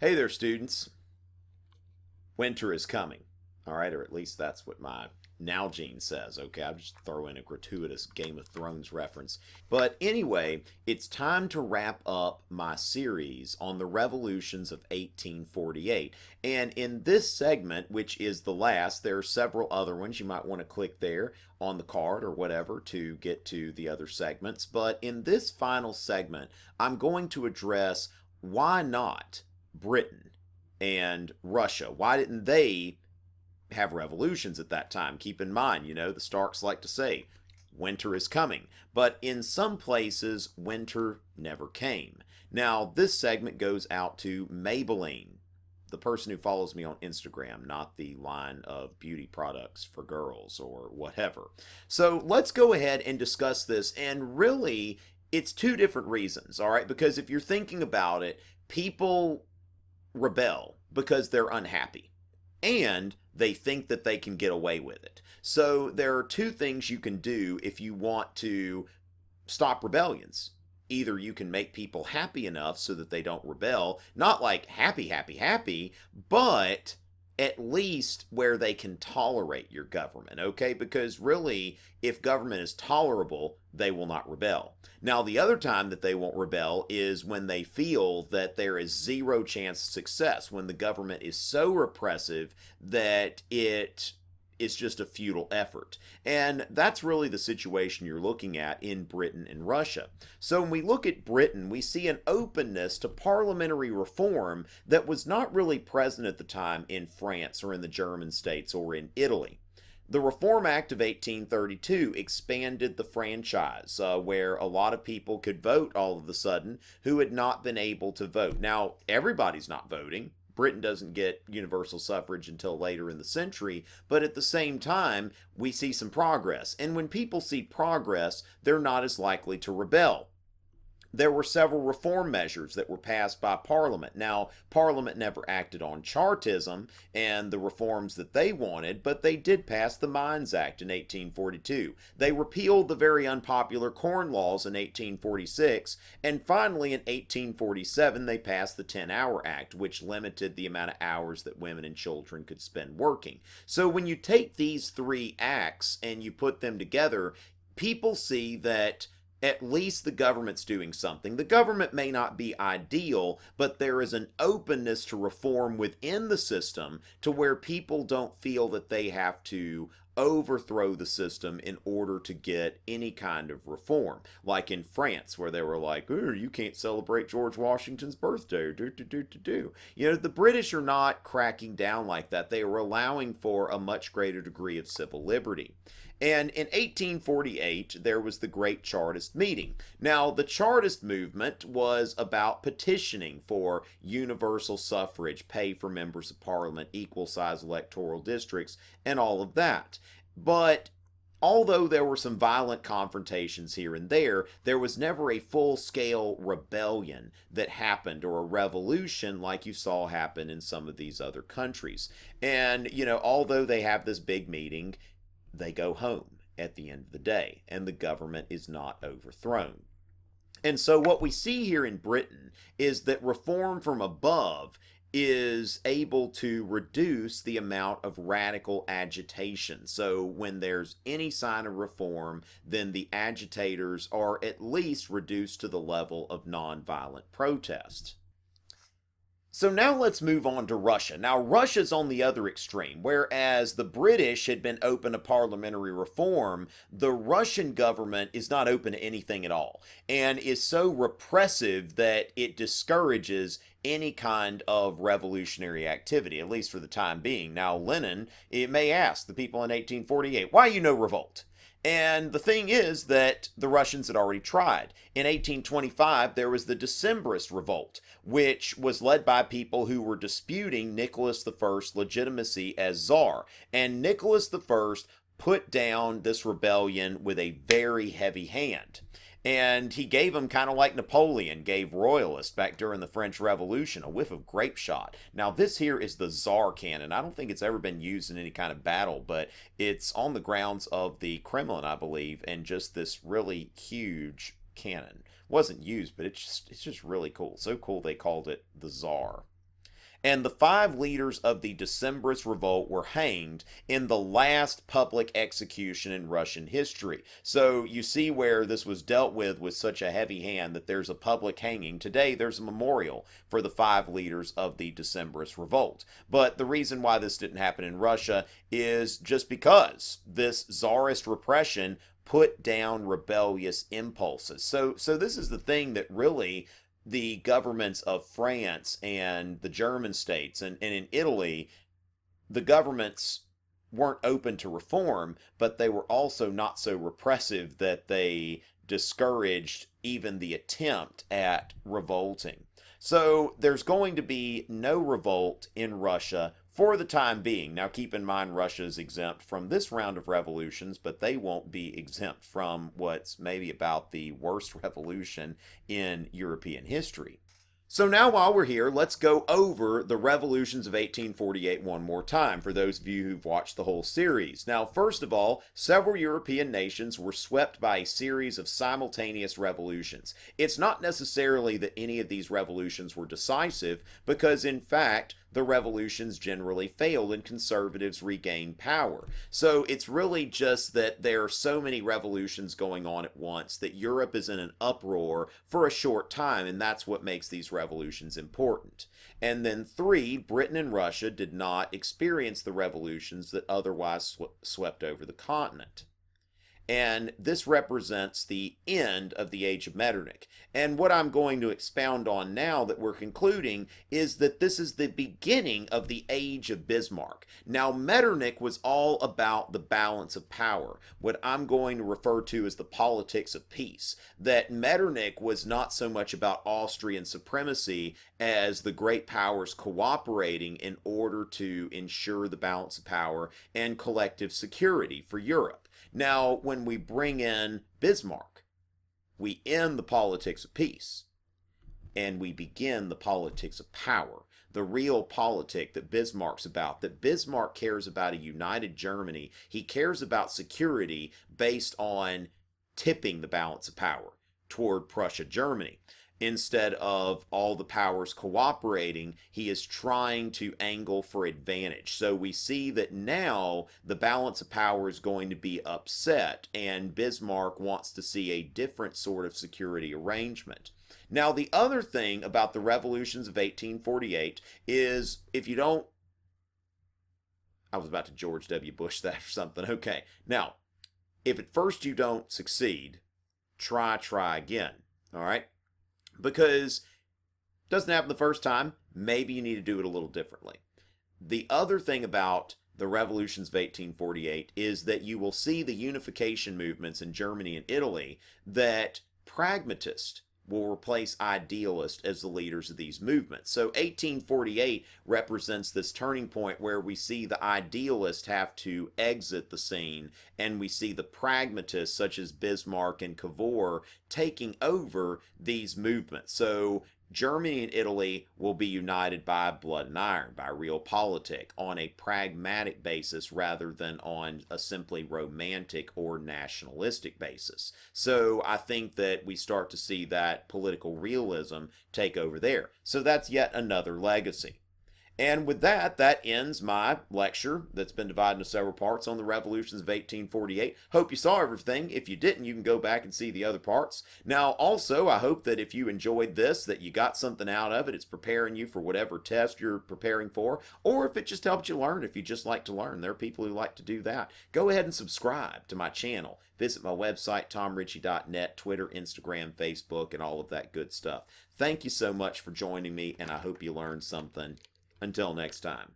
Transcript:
Hey there, students. Winter is coming. All right, or at least that's what my Nalgene says. Okay, I'll just throw in a gratuitous Game of Thrones reference. But anyway, it's time to wrap up my series on the revolutions of 1848. And in this segment, which is the last, there are several other ones. You might want to click there on the card or whatever to get to the other segments. But in this final segment, I'm going to address why not Britain and Russia. Why didn't they have revolutions at that time? Keep in mind, the Starks like to say, winter is coming. But in some places, winter never came. Now, this segment goes out to Maybelline, the person who follows me on Instagram, not the line of beauty products for girls or whatever. So let's go ahead and discuss this. And really, it's two different reasons, all right? Because if you're thinking about it, people rebel because they're unhappy and they think that they can get away with it. So there are two things you can do if you want to stop rebellions. Either you can make people happy enough so that they don't rebel, not like happy, happy, happy, but at least where they can tolerate your government, okay? Because really, if government is tolerable, they will not rebel. Now, the other time that they won't rebel is when they feel that there is zero chance of success, when the government is so repressive that it is just a futile effort. And that's really the situation you're looking at in Britain and Russia. So when we look at Britain, we see an openness to parliamentary reform that was not really present at the time in France or in the German states or in Italy. The Reform Act of 1832 expanded the franchise, where a lot of people could vote all of a sudden who had not been able to vote. Now, everybody's not voting. Britain doesn't get universal suffrage until later in the century, but at the same time, we see some progress. And when people see progress, they're not as likely to rebel. There were several reform measures that were passed by Parliament. Now, Parliament never acted on Chartism and the reforms that they wanted, but they did pass the Mines Act in 1842. They repealed the very unpopular Corn Laws in 1846, and finally in 1847 they passed the 10-Hour Act, which limited the amount of hours that women and children could spend working. So when you take these three acts and you put them together, people see that at least the government's doing something. The government may not be ideal, but there is an openness to reform within the system to where people don't feel that they have to overthrow the system in order to get any kind of reform. Like in France, where they were like, "Oh, you can't celebrate George Washington's birthday." The British are not cracking down like that. They are allowing for a much greater degree of civil liberty. And in 1848, there was the Great Chartist meeting. Now, the Chartist movement was about petitioning for universal suffrage, pay for members of parliament, equal size electoral districts, and all of that. But although there were some violent confrontations here and there was never a full-scale rebellion that happened or a revolution like you saw happen in some of these other countries. And, although they have this big meeting, they go home at the end of the day, and the government is not overthrown. And so what we see here in Britain is that reform from above is able to reduce the amount of radical agitation. So when there's any sign of reform, then the agitators are at least reduced to the level of nonviolent protest. So now let's move on to Russia. Now, Russia's on the other extreme. Whereas the British had been open to parliamentary reform, the Russian government is not open to anything at all and is so repressive that it discourages any kind of revolutionary activity, at least for the time being. Now, Lenin, it may ask the people in 1848, why revolt? And the thing is that the Russians had already tried. In 1825, there was the Decembrist Revolt, which was led by people who were disputing Nicholas I's legitimacy as Tsar. And Nicholas I put down this rebellion with a very heavy hand. And he gave them kind of like Napoleon gave royalists back during the French Revolution, a whiff of grape shot. Now, this here is the Tsar cannon. I don't think it's ever been used in any kind of battle, but it's on the grounds of the Kremlin, I believe, and just this really huge cannon. Wasn't used, but it's just really cool. So cool they called it the Tsar. And the 5 leaders of the Decembrist Revolt were hanged in the last public execution in Russian history. So you see where this was dealt with such a heavy hand that there's a public hanging. Today there's a memorial for the 5 leaders of the Decembrist Revolt. But the reason why this didn't happen in Russia is just because this czarist repression put down rebellious impulses. So this is the thing that really the governments of France and the German states and in Italy, the governments weren't open to reform, but they were also not so repressive that they discouraged even the attempt at revolting. So there's going to be no revolt in Russia for the time being. Now keep in mind Russia is exempt from this round of revolutions, but they won't be exempt from what's maybe about the worst revolution in European history. So now while we're here, let's go over the revolutions of 1848 one more time for those of you who've watched the whole series. Now, first of all, several European nations were swept by a series of simultaneous revolutions. It's not necessarily that any of these revolutions were decisive, because in fact, the revolutions generally failed and conservatives regained power. So it's really just that there are so many revolutions going on at once that Europe is in an uproar for a short time, and that's what makes these revolutions important. And then 3, Britain and Russia did not experience the revolutions that otherwise swept over the continent. And this represents the end of the Age of Metternich. And what I'm going to expound on now that we're concluding is that this is the beginning of the Age of Bismarck. Now, Metternich was all about the balance of power, what I'm going to refer to as the politics of peace. That Metternich was not so much about Austrian supremacy as the great powers cooperating in order to ensure the balance of power and collective security for Europe. Now, when we bring in Bismarck, we end the politics of peace and we begin the politics of power. The realpolitik that Bismarck's about, that Bismarck cares about a united Germany. He cares about security based on tipping the balance of power toward Prussia, Germany. Instead of all the powers cooperating, he is trying to angle for advantage. So we see that now the balance of power is going to be upset, and Bismarck wants to see a different sort of security arrangement. Now, the other thing about the revolutions of 1848 is, if you don't... I was about to George W. Bush that or something. Okay. Now, if at first you don't succeed, try again. All right? Because it doesn't happen the first time, maybe you need to do it a little differently. The other thing about the revolutions of 1848 is that you will see the unification movements in Germany and Italy that pragmatists will replace idealists as the leaders of these movements. So 1848 represents this turning point where we see the idealists have to exit the scene, and we see the pragmatists such as Bismarck and Cavour taking over these movements. So Germany and Italy will be united by blood and iron, by realpolitik, on a pragmatic basis rather than on a simply romantic or nationalistic basis. So I think that we start to see that political realism take over there. So that's yet another legacy. And with that, that ends my lecture that's been divided into several parts on the revolutions of 1848. Hope you saw everything. If you didn't, you can go back and see the other parts. Now, also, I hope that if you enjoyed this, that you got something out of it. It's preparing you for whatever test you're preparing for, or if it just helped you learn, if you just like to learn. There are people who like to do that. Go ahead and subscribe to my channel. Visit my website, tomrichey.net, Twitter, Instagram, Facebook, and all of that good stuff. Thank you so much for joining me, and I hope you learned something. Until next time.